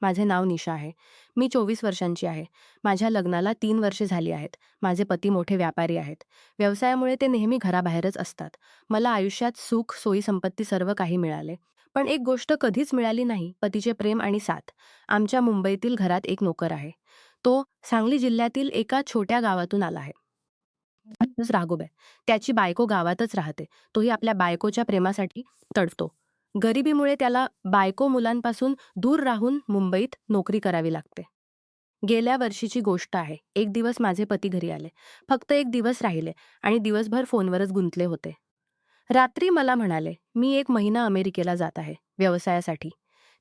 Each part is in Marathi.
माझे नाव निशा आहे. मी 24 वर्षांची आहे. माझ्या लग्नाला 3 वर्षे झाली आहेत. माझे पती मोठे व्यापारी आहेत. व्यवसायामुळे ते नेहमी घराबाहेरच असतात. मला आयुष्यात सुख, सोयी-संपत्ती सर्व काही मिळाले. पण एक गोष्ट कधीच मिळाली नाही, पतीचे प्रेम आणि साथ. आमच्या मुंबईतील घरात एक नोकर आहे. तो सांगली जिल्ह्यातील एका छोट्या गावातून आला आहे. राघव आहे. त्याची बायको गावातच राहते. तोही आपल्या बायकोच्या प्रेमासाठी तडफतो. गरिबीमुळे त्याला बायको मुलांपासून दूर राहून मुंबईत नोकरी करावी लागते. गेल्या वर्षीची गोष्ट आहे. एक दिवस माझे पती घरी आले. फक्त एक दिवस राहिले आणि दिवसभर फोनवरच गुंतले होते. रात्री मला म्हणाले, "मी 1 महिना अमेरिकेला जात आहे, व्यवसायासाठी."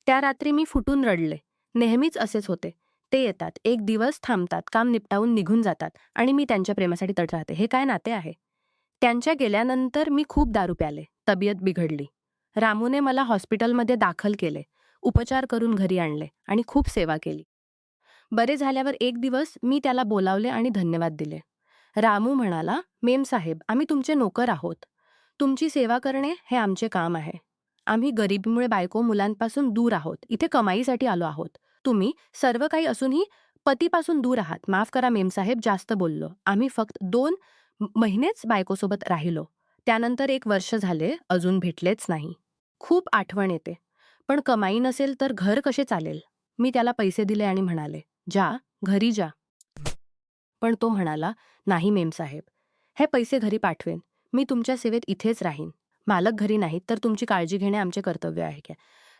त्या रात्री मी फुटून रडले. नेहमीच असेच होते. ते येतात, एक दिवस थांबतात, काम निपटावून निघून जातात आणि मी त्यांच्या प्रेमासाठी तट राहते. हे काय नाते आहे? त्यांच्या गेल्यानंतर मी खूप दारू प्याले. तब्येत बिघडली. रामूने मला हॉस्पिटलमध्ये दाखल केले. उपचार करून घरी आणले आणि खूप सेवा केली. बरे झाल्यावर एक दिवस मी त्याला बोलावले आणि धन्यवाद दिले. रामू म्हणाला, "मेमसाहेब, आम्ही तुमचे नोकर आहोत. तुमची सेवा करणे हे आमचे काम आहे. आम्ही गरिबीमुळे बायको मुलांपासून दूर आहोत. इथे कमाईसाठी आलो आहोत. तुम्ही सर्व काही असूनही पतीपासून दूर आहात. माफ करा मेमसाहेब, जास्त बोललो. आम्ही फक्त 2 महिनेच बायकोसोबत राहिलो. त्यानंतर 1 वर्ष झाले, अजून भेटलेच नाही. खूप आठवण येते. पण कमाई नसेल तर घर कसे चालेल?" मी त्याला पैसे दिले आणि म्हणाले, "जा, घरी जा." पण तो म्हणाला, "नाही मेमसाहेब, हे पैसे घरी पाठवेन. मी तुमच्या सेवेत इथेच राहीन. मालक घरी नाहीत तर तुमची काळजी घेणे आमचे कर्तव्य आहे."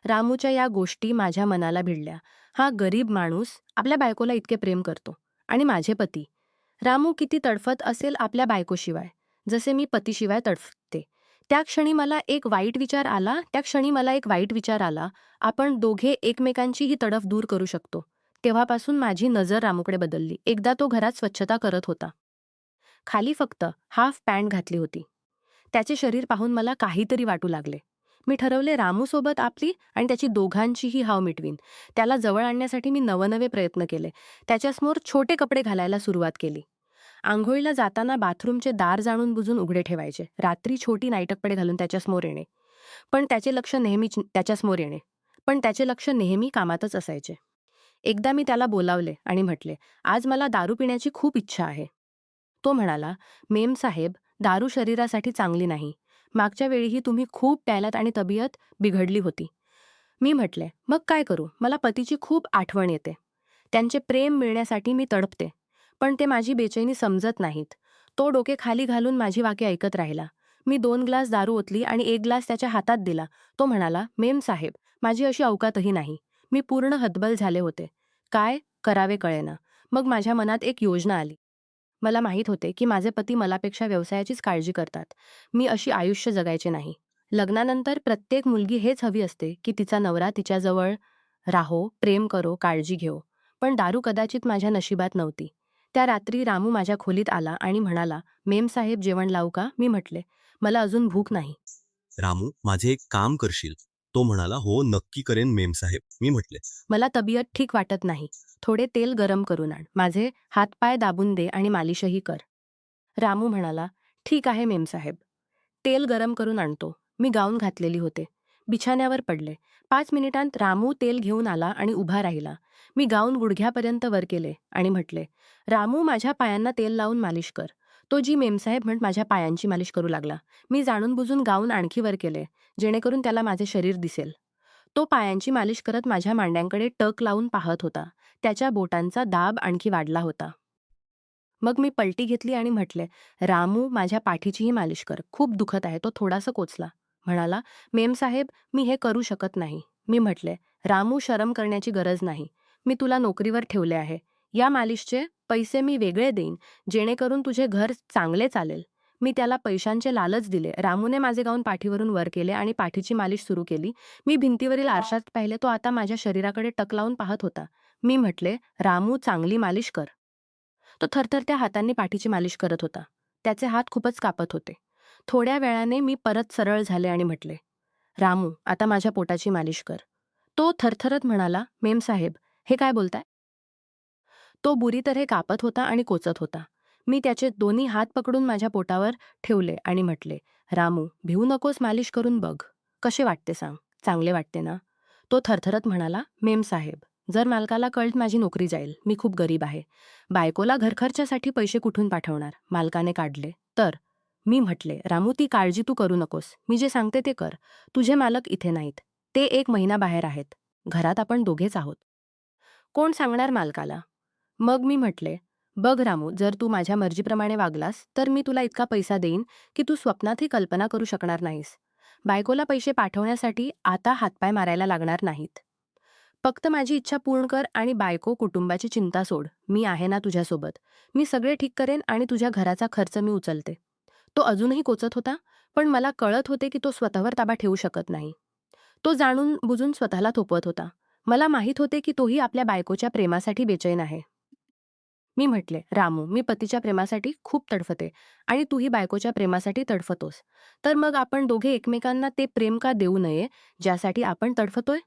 रामूच्या या गोष्टी माझ्या मनाला भिडल्या. हा गरीब माणूस आपल्या बायकोला इतके प्रेम करतो. आणि माझे पती. रामू किती तडफत असेल आपल्या बायकोशिवाय, जसे मी पतीशिवाय तडफते. त्या क्षणी मला एक वाईट विचार आला, आपण दोघे एकमेकांची ही तडफ दूर करू शकतो. तेव्हापासून माझी नजर रामूकडे बदलली. एकदा तो घरात स्वच्छता करत होता. खाली फक्त हाफ पॅन्ट घातली होती. त्याचे शरीर पाहून मला काहीतरी वाटू लागले. मी ठरवले रामूसोबत आपली आणि त्याची दोघांचीही हाव मिटवीन. त्याला जवळ आणण्यासाठी मी नवनवे प्रयत्न केले. त्याच्यासमोर छोटे कपडे घालायला सुरुवात केली. अंघोळीला जाताना बाथरूमचे दार जाणून बुजून उघडे ठेवायचे. रात्री छोटी नाईट कपडे घालून त्याच्यासमोर येणे. पण त्याचे लक्ष नेहमीच त्याच्यासमोर येणे. पण त्याचे लक्ष नेहमी कामातच असायचे. एकदा मी त्याला बोलावले आणि म्हटले, "आज मला दारू पिण्याची खूप इच्छा आहे." तो म्हणाला, "मेमसाहेब, दारू शरीरासाठी चांगली नाही. मागच्या वेळीही तुम्ही खूप प्यायलात आणि तब्येत बिघडली होती." मी म्हटले, "मग काय करू? मला पतीची खूप आठवण येते. त्यांचे प्रेम मिळण्यासाठी मी तडपते. पण ते माझी बेचैनी समजत नाहीत." तो डोके खाली घालून माझी वाक्य ऐकत राहिला. मी 2 ग्लास दारू ओतली आणि 1 ग्लास त्याच्या हातात दिला. तो म्हणाला, "मेमसाहेब, माझी अशी अवकातही नाही." मी पूर्ण हतबल झाले होते. काय करावे कळेना. मग माझ्या मनात एक योजना आली. मला माहीत होते की माझे पती मलापेक्षा व्यवसायाचीच काळजी करतात. मी अशी आयुष्य जगायचे नाही. लग्नानंतर प्रत्येक मुलगी हेच हवी असते की तिचा नवरा तिच्याजवळ राहो, प्रेम करो, काळजी घेओ. पण दारू कदाचित माझ्या नशिबात नव्हती. त्या रात्री रामू माझ्या खोलीत आला आणि म्हणाला, "मेमसाहेब, जेवण लावू का?" मी म्हटले, "मला अजून भूक नाही." रामू, माझे एक काम करशील? तो म्हणाला, "हो, नक्की करेन मेमसाहेब." मी म्हटले, "मला तब्येत ठीक वाटत नाही. थोडे तेल गरम करून आण. माझे हातपाय दाबून दे आणि मालिशही कर." रामू म्हणाला, "ठीक आहे मेमसाहेब." तेल गरम करून आणतो. मी गाऊन घातलेली होते. बिछाण्यावर पडले. 5 मिनिटांत रामू तेल घेऊन आला आणि उभा राहिला. मी गाऊन गुडघ्यापर्यंत वर केले आणि म्हटले, "रामू, माझ्या पायांना तेल लावून मालिश कर." तो जी मेमसाहेब म्हणत माझ्या पायांची मालिश करू लागला. मी जाणून-बुजून गाऊन आणखी वर केले, जेणेकरून त्याला माझे शरीर दिसेल. तो पायांची मालिश करत माझ्या मांड्यांकडे टक लावून पाहत होता. त्याच्या बोटांचा दाब आणखी वाढला होता. मग मी पलटी घेतली आणि म्हटले, "रामू, माझ्या पाठीचीही मालिश कर. खूप दुखत आहे." तो थोडासा कोचला. म्हणाला, "मेमसाहेब, मी हे करू शकत नाही." मी म्हटले, "रामू, शरम करण्याची गरज नाही. मी तुला नोकरीवर ठेवले आहे. या मालिशचे पैसे मी वेगळे देईन, जेणेकरून तुझे घर चांगले चालेल." मी त्याला पैशांचे लालच दिले. रामूने माझे गाऊन पाठीवरून वर केले आणि पाठीची मालिश सुरू केली. मी भिंतीवरील आरशात पाहिले. तो आता माझ्या शरीराकडे टक लावून पाहत होता. मी म्हटले, "रामू, चांगली मालिश कर." तो थरथरत्या हातांनी पाठीची मालिश करत होता. त्याचे हात खूपच कापत होते. थोड्या वेळाने मी परत सरळ झाले आणि म्हटले, "रामू, आता माझ्या पोटाची मालिश कर." तो थरथरत म्हणाला, "मेमसाहेब, हे काय बोलताय?" तो बुरी तऱ्हे कापत होता आणि कोचत होता. मी त्याचे दोन्ही हात पकडून माझ्या पोटावर ठेवले आणि म्हटले, "रामू, भिवू नकोस, मालिश करून बघ. कसे वाटते सांग? चांगले वाटते ना?" तो थरथरत म्हणाला, "मेमसाहेब, जर मालकाला कळत माझी नोकरी जाईल, मी खूप गरीब आहे, बायकोला घरखर्चासाठी पैसे कुठून पाठवणार, मालकाने काढले तर? मी म्हटले, रामू ती काळजी तू करू नकोस, मी जे सांगते ते कर. तुझे मालक इथे नाहीत, ते 1 महिना बाहेर आहेत. घरात आपण दोघेच आहोत. कोण सांगणार मालकाला? मग मी म्हटले, बघ रामू, जर तू माझ्या मर्जीप्रमाणे वागलास तर मी तुला इतका पैसा देईन की तू स्वप्नातही कल्पना करू शकणार नाहीस. बायकोला पैसे पाठवण्यासाठी आता हातपाय मारायला लागणार नाहीत. फक्त माझी इच्छा पूर्ण कर आणि बायको कुटुंबाची चिंता सोड. मी आहे ना तुझ्यासोबत. मी सगळे ठीक करेन आणि तुझ्या घराचा खर्च मी उचलते. तो अजूनही कोचत होता, पण मला कळत होते की तो स्वतःवर ताबा ठेवू शकत नाही. तो जाणून बुजून स्वतःला थोपवत होता. मला माहीत होते की तोही आपल्या बायकोच्या प्रेमासाठी बेचैन आहे. मी म्हटले, रामू, मी पतीच्या प्रेमासाठी खूप तडफते आणि तूही बायकोच्या प्रेमासाठी तडफतोस. तर मग आपण दोघे एकमेकांना ते प्रेम का देऊ नये, ज्यासाठी आपण तडफतोय?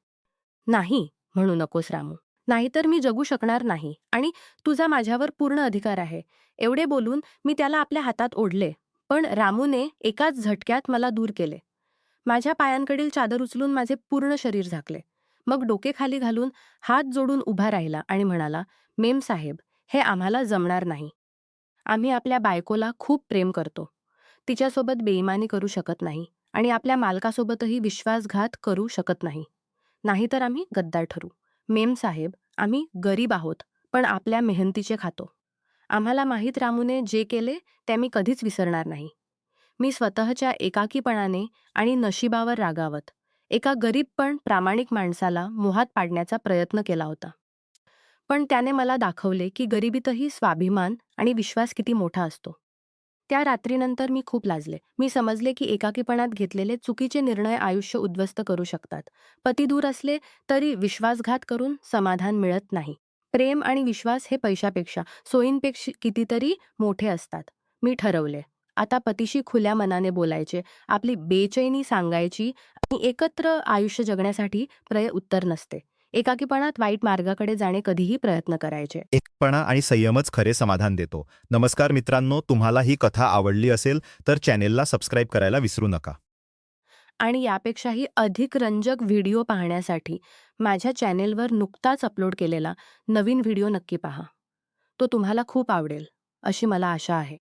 नाही, म्हणू नकोस रामू. नाहीतर मी जगू शकणार नाही आणि तुझा माझ्यावर पूर्ण अधिकार आहे. एवढे बोलून मी त्याला आपल्या हातात ओढले. पण रामूने एकाच झटक्यात मला दूर केले. माझ्या पायांकडील चादर उचलून माझे पूर्ण शरीर झाकले. मग डोके खाली घालून हात जोडून उभा राहिला आणि म्हणाला, मेम साहेब, हे आम्हाला जमणार नाही. आम्ही आपल्या बायकोला खूप प्रेम करतो. तिच्यासोबत बेईमानी करू शकत नाही आणि आपल्या मालकासोबतही विश्वासघात करू शकत नाही. नाहीतर आम्ही गद्दार ठरू. मेम साहेब, आम्ही गरीब आहोत, पण आपल्या मेहनतीचे खातो. आम्हाला माहीत रामूने जे केले ते मी कधीच विसरणार नाही. मी स्वतःच्या एकाकीपणाने आणि नशिबावर रागावत एका गरीब पण प्रामाणिक माणसाला मोहात पाडण्याचा प्रयत्न केला होता. पण त्याने मला दाखवले की गरिबीतही स्वाभिमान आणि विश्वास किती मोठा असतो. त्या रात्रीनंतर मी खूप लाजले. मी समजले की एकाकीपणात घेतलेले चुकीचे निर्णय आयुष्य उद्ध्वस्त करू शकतात. पती दूर असले तरी विश्वासघात करून समाधान मिळत नाही. प्रेम आणि विश्वास हे पैशापेक्षा, सोयींपेक्षा कितीतरी मोठे असतात. मी ठरवले, आता पतीशी खुल्या मनाने बोलायचे, आपली बेचैनी सांगायची आणि एकत्र आयुष्य जगण्यासाठी उत्तर नसते. एकाकीपणात वाईट मार्गाकडे जाणे कधीही प्रयत्न करायचे. एकपणा आणि संयमच खरे समाधान देतो. नमस्कार मित्रांनो, तुम्हाला ही कथा आवडली असेल तर चॅनेलला सबस्क्राईब करायला विसरू नका. आणि यापेक्षाही अधिक रंजक व्हिडिओ पाहण्यासाठी माझ्या चॅनेलवर नुकताच अपलोड केलेला नवीन व्हिडिओ नक्की पहा. तो तुम्हाला खूप आवडेल, अशी मला आशा आहे.